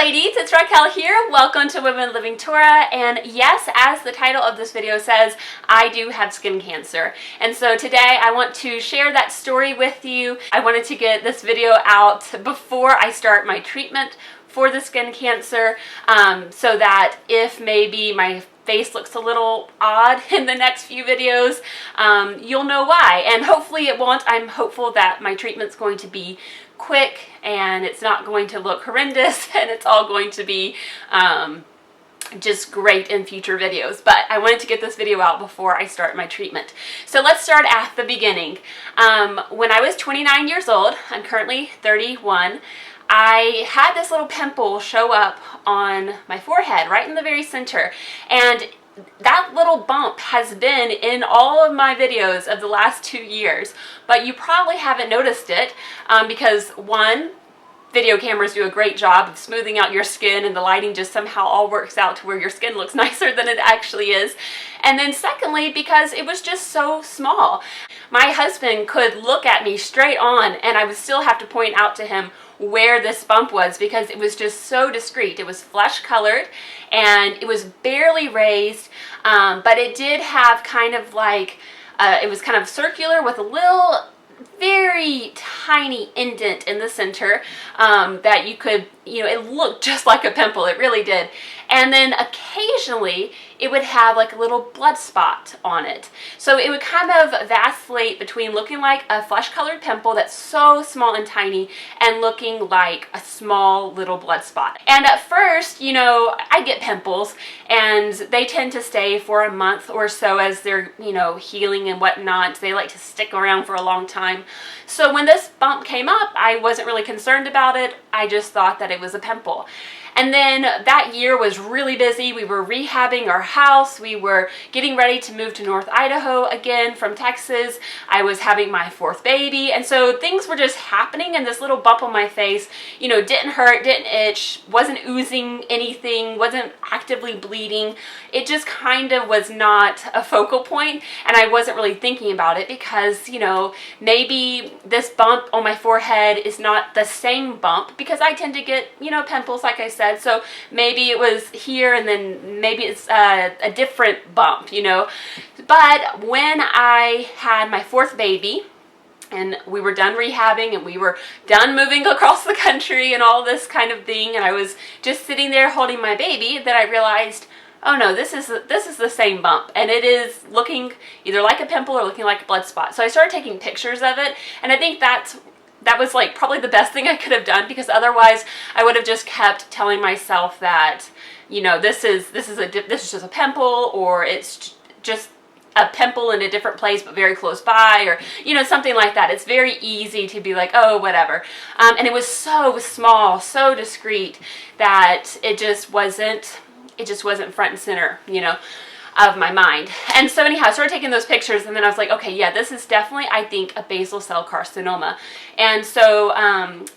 ladies, it's Raquel here. Welcome to Women Living Torah. And yes, as the title of this video says, I do have skin cancer. And so today I want to share that story with you. I wanted to get this video out before I start my treatment for the skin cancer, so that if maybe my face looks a little odd in the next few videos, you'll know why. And hopefully it won't. I'm hopeful that my treatment's going to be quick and it's not going to look horrendous and it's all going to be just great in future videos. But I wanted to get this video out before I start my treatment. So let's start at the beginning. When I was 29 years old, I'm currently 31, I had this little pimple show up on my forehead, right in the very center. And that little bump has been in all of my videos of the last 2 years, but you probably haven't noticed it because one, video cameras do a great job of smoothing out your skin and the lighting just somehow all works out to where your skin looks nicer than it actually is. And then secondly, because it was just so small. My husband could look at me straight on and I would still have to point out to him where this bump was because it was just so discreet. It was flesh colored and it was barely raised, but it did have kind of like, it was kind of circular with a little very tiny indent in the center that you could, it looked just like a pimple. It really did. And then occasionally it would have like a little blood spot on it. So it would kind of vacillate between looking like a flesh colored pimple that's so small and tiny and looking like a small little blood spot. And at first, I get pimples and they tend to stay for a month or so as they're, healing and whatnot. They like to stick around for a long time. So when this bump came up, I wasn't really concerned about it. I just thought that it was a pimple. And then that year was really busy. We were rehabbing our house. We were getting ready to move to North Idaho again from Texas. I was having my fourth baby. And so things were just happening, and this little bump on my face, didn't hurt, didn't itch, wasn't oozing anything, wasn't actively bleeding. It just kind of was not a focal point, and I wasn't really thinking about it because, maybe this bump on my forehead is not the same bump because I tend to get, pimples, like I said. So maybe it was here and then maybe it's a different bump, But when I had my fourth baby and we were done rehabbing and we were done moving across the country and all this kind of thing, and I was just sitting there holding my baby, that I realized, oh no, this is the same bump, and it is looking either like a pimple or looking like a blood spot. So I started taking pictures of it, and I think that was like probably the best thing I could have done, because otherwise I would have just kept telling myself that, this is just a pimple, or it's just a pimple in a different place but very close by, or something like that. It's very easy to be like, oh, whatever. And it was so small, so discreet, that it just wasn't front and center, of my mind. And so anyhow, I started taking those pictures, and then I was like, okay, yeah, this is definitely, I think, a basal cell carcinoma. And so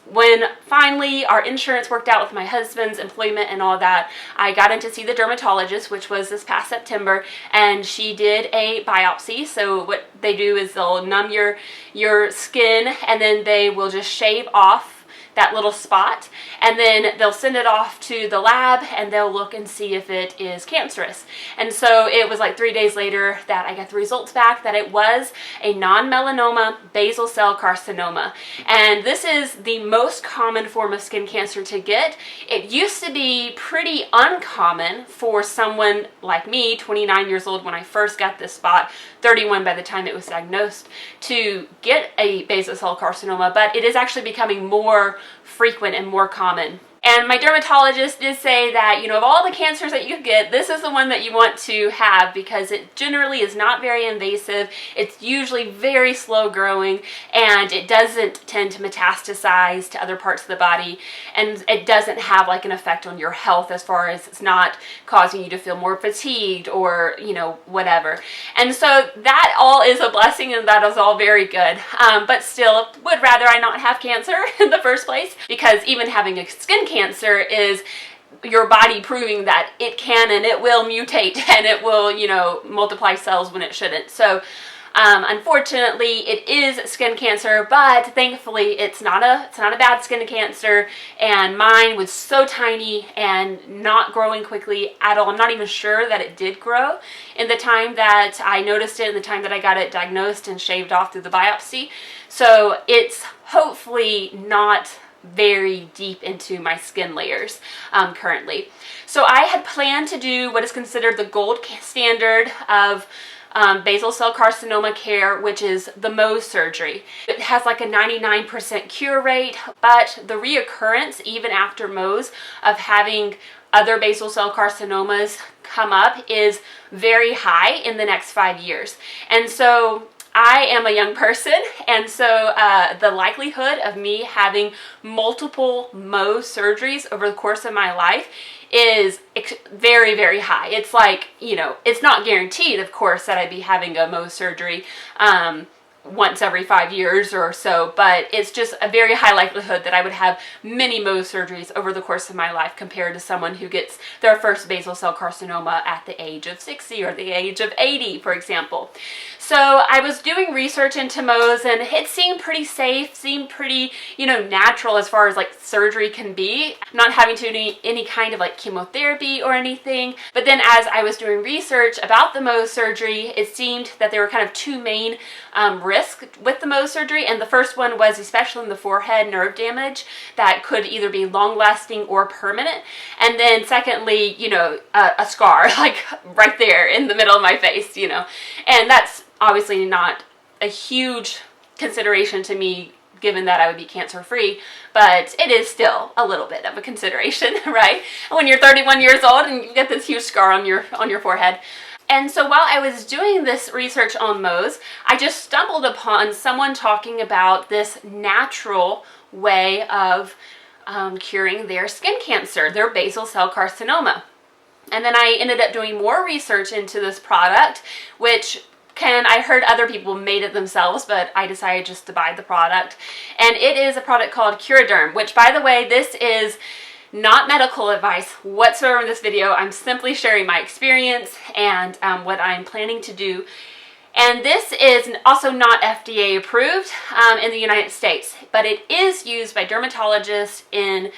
when finally our insurance worked out with my husband's employment and all that, I got in to see the dermatologist, which was this past September, and she did a biopsy. So what they do is they'll numb your skin, and then they will just shave off that little spot, and then they'll send it off to the lab and they'll look and see if it is cancerous. And so it was like 3 days later that I got the results back that it was a non-melanoma basal cell carcinoma. And this is the most common form of skin cancer to get. It used to be pretty uncommon for someone like me, 29 years old when I first got this spot, 31 by the time it was diagnosed, to get a basal cell carcinoma, but it is actually becoming more frequent and more common. And my dermatologist did say that, of all the cancers that you get, this is the one that you want to have because it generally is not very invasive. It's usually very slow growing, and it doesn't tend to metastasize to other parts of the body, and it doesn't have like an effect on your health as far as it's not causing you to feel more fatigued or, whatever. And so that all is a blessing, and that is all very good. But still, would rather I not have cancer in the first place, because even having a skin cancer is your body proving that it can and it will mutate and it will, multiply cells when it shouldn't. So Unfortunately, it is skin cancer, but thankfully it's not a bad skin cancer, and mine was so tiny and not growing quickly at all. I'm not even sure that it did grow in the time that I noticed it, in the time that I got it diagnosed and shaved off through the biopsy. So it's hopefully not very deep into my skin layers currently. So I had planned to do what is considered the gold standard of basal cell carcinoma care, which is the Mohs surgery. It has like a 99% cure rate, but the reoccurrence even after Mohs of having other basal cell carcinomas come up is very high in the next 5 years. And so I am a young person, and so the likelihood of me having multiple Mohs surgeries over the course of my life is very, very high. It's like, you know, it's not guaranteed, of course, that I'd be having a Mohs surgery once every 5 years or so, but it's just a very high likelihood that I would have many Mohs surgeries over the course of my life compared to someone who gets their first basal cell carcinoma at the age of 60 or the age of 80, for example. So I was doing research into Mohs, and it seemed pretty safe, seemed pretty, you know, natural as far as like surgery can be, not having to do any kind of like chemotherapy or anything. But then as I was doing research about the Mohs surgery, it seemed that there were kind of two main risk with the Mohs surgery, and the first one was especially in the forehead nerve damage that could either be long-lasting or permanent, and then secondly, you know, a scar like right there in the middle of my face, you know, and that's obviously not a huge consideration to me given that I would be cancer-free, but it is still a little bit of a consideration, right? When you're 31 years old and you get this huge scar on your forehead. And so while I was doing this research on Mohs, I just stumbled upon someone talking about this natural way of curing their skin cancer, their basal cell carcinoma. And then I ended up doing more research into this product, which I heard other people made it themselves, but I decided just to buy the product. And it is a product called Curaderm, which, by the way, this is not medical advice whatsoever in this video. I'm simply sharing my experience and what I'm planning to do. And this is also not FDA approved in the United States, but it is used by dermatologists in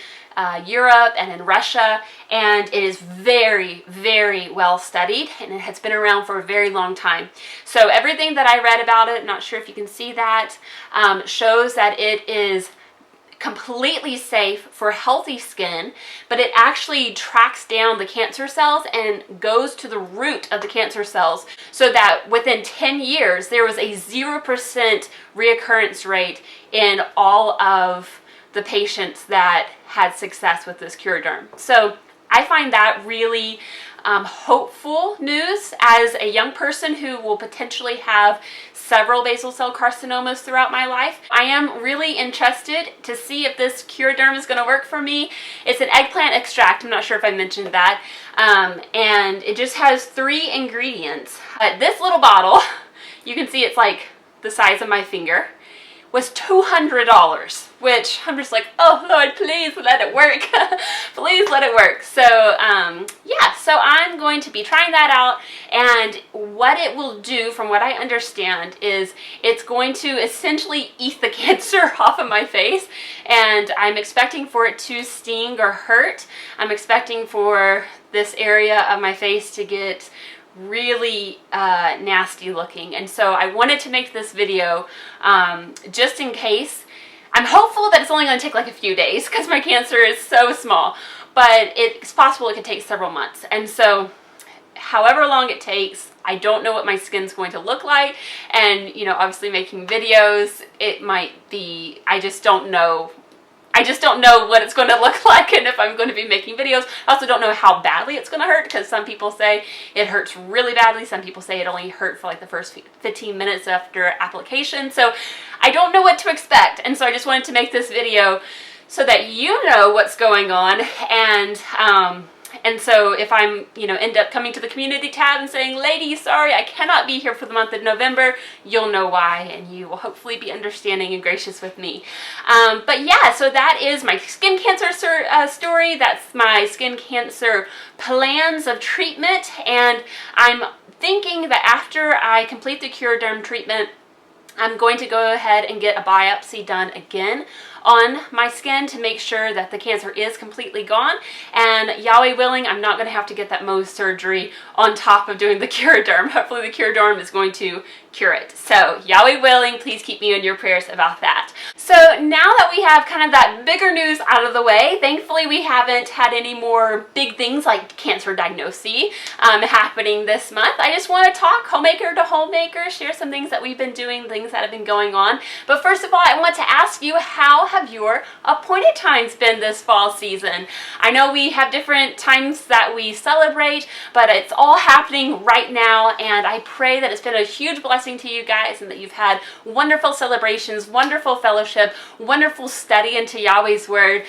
Europe and in Russia, and it is very, very well studied, and it has been around for a very long time. So everything that I read about it, not sure if you can see that, shows that it is completely safe for healthy skin, but it actually tracks down the cancer cells and goes to the root of the cancer cells, so that within 10 years there was a 0% reoccurrence rate in all of the patients that had success with this Curaderm. So I find that really hopeful news as a young person who will potentially have several basal cell carcinomas throughout my life. I am really interested to see if this Curaderm is going to work for me. It's an eggplant extract. I'm not sure if I mentioned that. And it just has 3 ingredients. This little bottle, you can see it's like the size of my finger, was $200, which I'm just like, oh Lord, please let it work. Please let it work. So yeah, so I'm going to be trying that out, and what it will do, from what I understand, is it's going to essentially eat the cancer off of my face, and I'm expecting for it to sting or hurt. I'm expecting for this area of my face to get really nasty looking, and so I wanted to make this video just in case. I'm hopeful that it's only going to take like a few days because my cancer is so small, but it's possible it could take several months, and so however long it takes, I don't know what my skin's going to look like, and you know, obviously making videos, it might be, I just don't know what it's going to look like and if I'm going to be making videos. I also don't know how badly it's going to hurt, because some people say it hurts really badly. Some people say it only hurt for like the first 15 minutes after application. So I don't know what to expect. And so I just wanted to make this video so that you know what's going on, and And so if I'm, end up coming to the community tab and saying, ladies, sorry, I cannot be here for the month of November, you'll know why, and you will hopefully be understanding and gracious with me. But yeah, so that is my skin cancer story. That's my skin cancer plans of treatment, and I'm thinking that after I complete the Curaderm treatment, I'm going to go ahead and get a biopsy done again on my skin to make sure that the cancer is completely gone, and Yahweh willing, I'm not going to have to get that Mohs surgery on top of doing the Curaderm. Hopefully the Curaderm is going to cure it. So Yahweh willing, please keep me in your prayers about that. So now that we have kind of that bigger news out of the way, thankfully we haven't had any more big things like cancer diagnosis happening this month. I just want to talk homemaker to homemaker, share some things that we've been doing, things that have been going on. But first of all, I want to ask you, how have your appointed times been this fall season? I know we have different times that we celebrate, but it's all happening right now, and I pray that it's been a huge blessing to you guys and that you've had wonderful celebrations, wonderful fellowship, wonderful study into Yahweh's Word.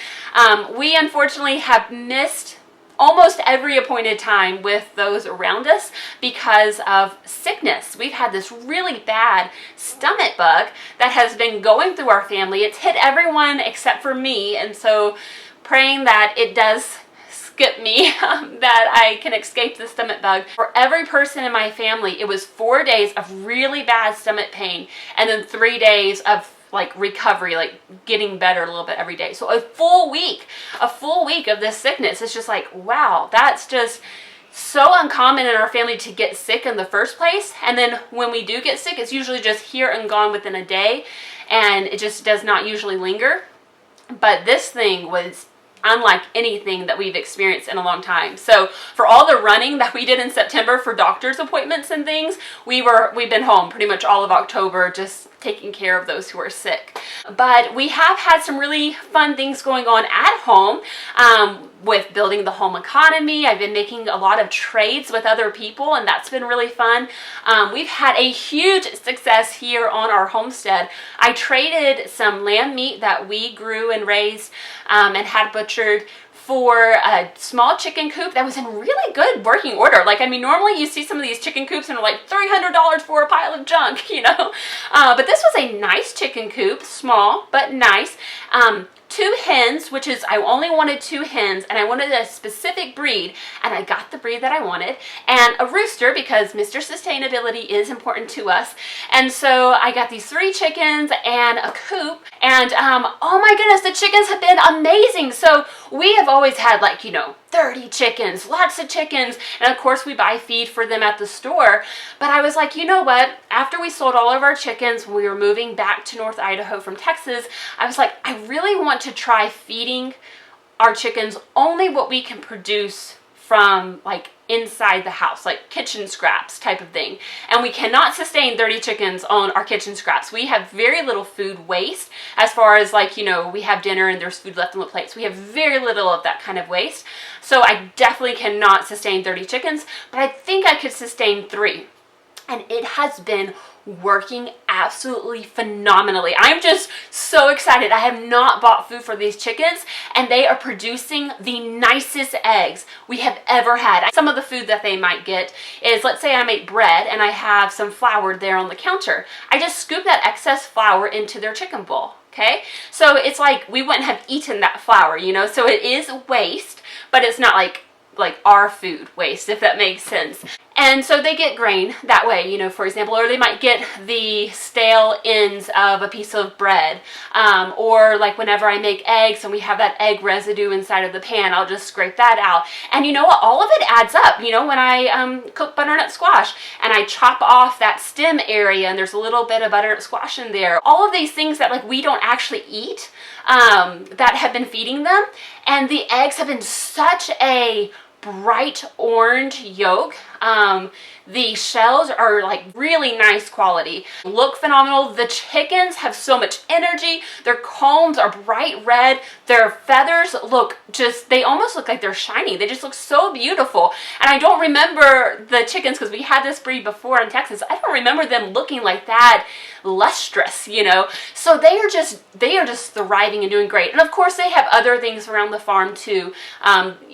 We unfortunately have missed almost every appointed time with those around us because of sickness. We've had this really bad stomach bug that has been going through our family. It's hit everyone except for me, and so praying that it does skip me, that I can escape the stomach bug. For every person in my family, it was 4 days of really bad stomach pain and then 3 days of recovery, getting better a little bit every day. So a full week of this sickness. It's just like, wow, that's just so uncommon in our family to get sick in the first place. And then when we do get sick, it's usually just here and gone within a day, and it just does not usually linger. But this thing was unlike anything that we've experienced in a long time. So for all the running that we did in September for doctor's appointments and things, we've been home pretty much all of October, just taking care of those who are sick. But we have had some really fun things going on at home with building the home economy. I've been making a lot of trades with other people, and that's been really fun. We've had a huge success here on our homestead. I traded some lamb meat that we grew and raised and had butchered for a small chicken coop that was in really good working order. Normally you see some of these chicken coops and they're like $300 for a pile of junk, but this was a nice chicken coop, small but nice. 2 hens, which is, I only wanted 2 hens, and I wanted a specific breed, and I got the breed that I wanted, and a rooster, because Mr. Sustainability is important to us. And so I got these 3 chickens and a coop, and oh my goodness, the chickens have been amazing. So we have always had 30 chickens, lots of chickens, and of course we buy feed for them at the store. But I was like, you know what, after we sold all of our chickens when we were moving back to North Idaho from Texas, I was like, I really want to try feeding our chickens only what we can produce from inside the house, kitchen scraps type of thing. And we cannot sustain 30 chickens on our kitchen scraps. We have very little food waste as far as we have dinner and there's food left on the plates. We have very little of that kind of waste. So I definitely cannot sustain 30 chickens, but I think I could sustain 3. And it has been working absolutely phenomenally. I'm just so excited. I have not bought food for these chickens, and they are producing the nicest eggs we have ever had. Some of the food that they might get is, let's say I make bread and I have some flour there on the counter. I just scoop that excess flour into their chicken bowl. Okay, so it's like we wouldn't have eaten that flour, so it is waste, but it's not like our food waste, if that makes sense. And so they get grain that way, for example, or they might get the stale ends of a piece of bread, or whenever I make eggs and we have that egg residue inside of the pan, I'll just scrape that out. And you know what, all of it adds up. When I cook butternut squash and I chop off that stem area and there's a little bit of butternut squash in there, all of these things that we don't actually eat, that have been feeding them, and the eggs have been such a bright orange yolk. The shells are like really nice quality, look phenomenal. The chickens have so much energy. Their combs are bright red. Their feathers look they almost look like they're shiny. They just look so beautiful. And I don't remember the chickens, because we had this breed before in Texas. I don't remember them looking like that lustrous, you know. So they are just thriving and doing great. And of course they have other things around the farm too.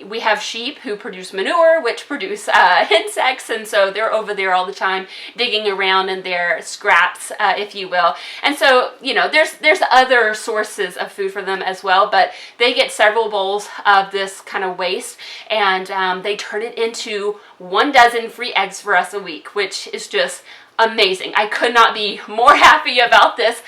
We have sheep who produce manure, which produce insects, and so they're over there all the time digging around in their scraps, if you will. And so, you know, there's other sources of food for them as well, but they get several bowls of this kind of waste, and they turn it into 12 free eggs for us a week, which is just amazing. I could not be more happy about this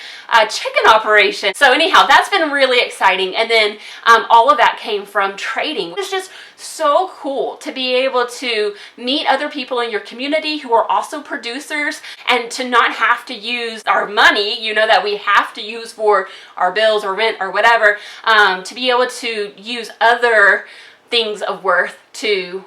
chicken operation. So anyhow, that's been really exciting. And then all of that came from trading. It's just so cool to be able to meet other people in your community who are also producers, and to not have to use our money, you know, that we have to use for our bills or rent or whatever, to be able to use other things of worth to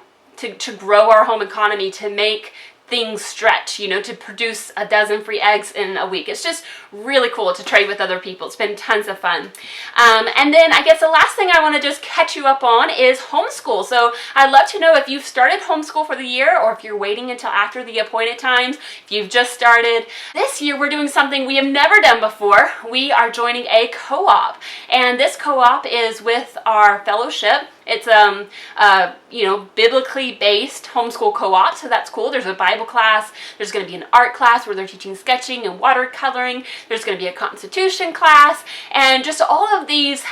grow our home economy, to make things stretch, you know, to produce 12 free eggs in a week. It's just really cool to trade with other people. It's been tons of fun. And then I guess the last thing I want to just catch you up on is homeschool. So I'd love to know if you've started homeschool for the year, or if you're waiting until after the appointed times, if you've just started. This year we're doing something we have never done before. We are joining a co-op, and this co-op is with our fellowship. It's you know, biblically based homeschool co-op, so that's cool. There's a Bible class, there's going to be an art class where they're teaching sketching and watercoloring, there's going to be a Constitution class, and just all of these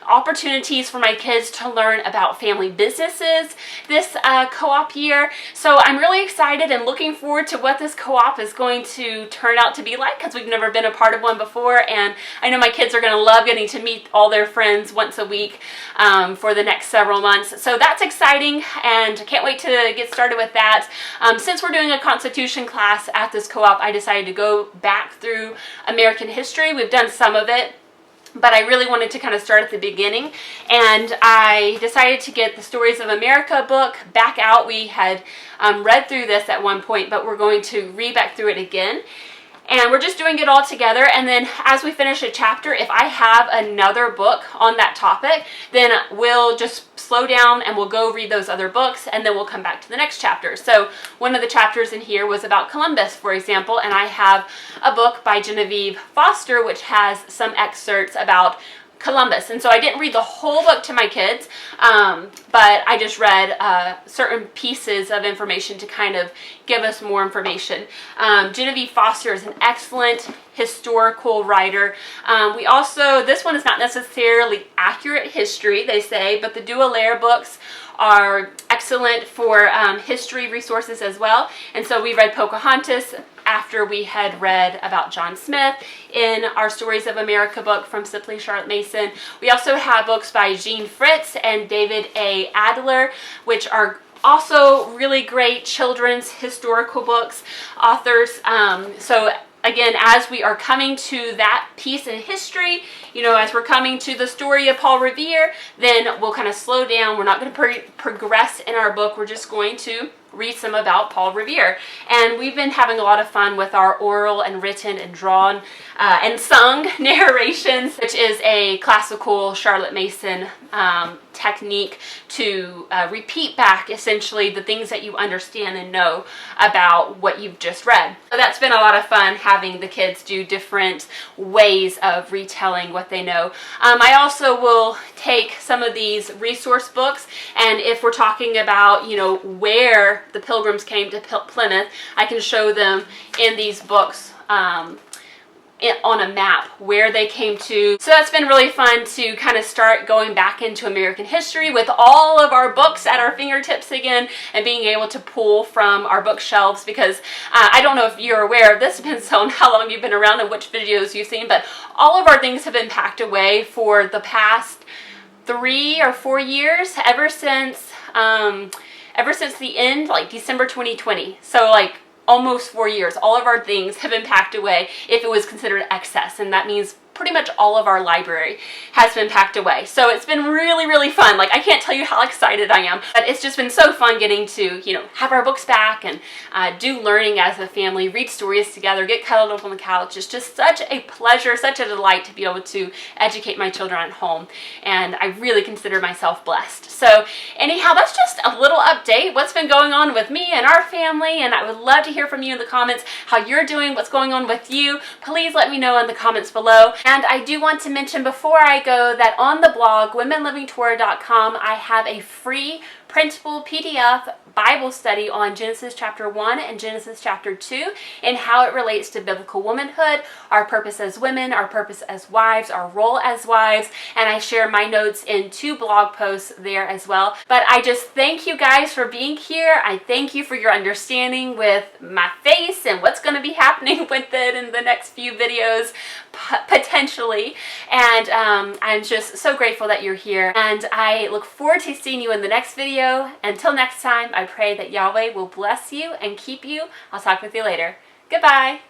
opportunities for my kids to learn about family businesses this co-op year. So I'm really excited and looking forward to what this co-op is going to turn out to be like, because we've never been a part of one before, and I know my kids are going to love getting to meet all their friends once a week for the next several months. So that's exciting, and I can't wait to get started with that. Since we're doing a Constitution class at this co-op, I decided to go back through American history. We've done some of it, but I really wanted to kind of start at the beginning, and I decided to get the Stories of America book back out. We had read through this at one point, but we're going to read back through it again. And we're just doing it all together, and then as we finish a chapter, if I have another book on that topic, then we'll just slow down and we'll go read those other books, and then we'll come back to the next chapter. So one of the chapters in here was about Columbus, for example, and I have a book by Genevieve Foster which has some excerpts about Columbus. And so I didn't read the whole book to my kids, but I just read certain pieces of information to kind of give us more information. Genevieve Foster is an excellent historical writer. We also, this one is not necessarily accurate history, they say, but the Dualaire books are excellent for history resources as well. And so we read Pocahontas after we had read about John Smith in our Stories of America book from Simply Charlotte Mason. We also have books by Jean Fritz and David A. Adler, which are also really great children's historical books, authors. So again, as we are coming to that piece in history, you know, as we're coming to the story of Paul Revere, then we'll kind of slow down. We're not going to progress in our book. We're just going to read some about Paul Revere. And we've been having a lot of fun with our oral and written and drawn and sung narrations, which is a classical Charlotte Mason technique to repeat back essentially the things that you understand and know about what you've just read. So that's been a lot of fun, having the kids do different ways of retelling what they know. I also will take some of these resource books, and if we're talking about, you know, where the Pilgrims came to Plymouth, I can show them in these books on a map where they came to. So that's been really fun to kind of start going back into American history with all of our books at our fingertips again, and being able to pull from our bookshelves, because I don't know if you're aware of this, depends on how long you've been around and which videos you've seen, but all of our things have been packed away for the past 3 or 4 years, ever since the end, like December 2020. So like almost 4 years, all of our things have been packed away if it was considered excess, and that means pretty much all of our library has been packed away. So it's been really, really fun. Like, I can't tell you how excited I am, but it's just been so fun getting to, you know, have our books back and do learning as a family, read stories together, get cuddled up on the couch. It's just such a pleasure, such a delight to be able to educate my children at home. And I really consider myself blessed. So anyhow, that's just a little update, what's been going on with me and our family. And I would love to hear from you in the comments how you're doing, what's going on with you. Please let me know in the comments below. And I do want to mention before I go that on the blog, WomenLivingTorah.com, I have a free printable PDF Bible study on Genesis chapter 1 and Genesis chapter 2 and how it relates to biblical womanhood, our purpose as women, our purpose as wives, our role as wives, and I share my notes in 2 blog posts there as well. But I just thank you guys for being here. I thank you for your understanding with my face and what's going to be happening with it in the next few videos, potentially. And I'm just so grateful that you're here, and I look forward to seeing you in the next video. Until next time, I pray that Yahweh will bless you and keep you. I'll talk with you later. Goodbye.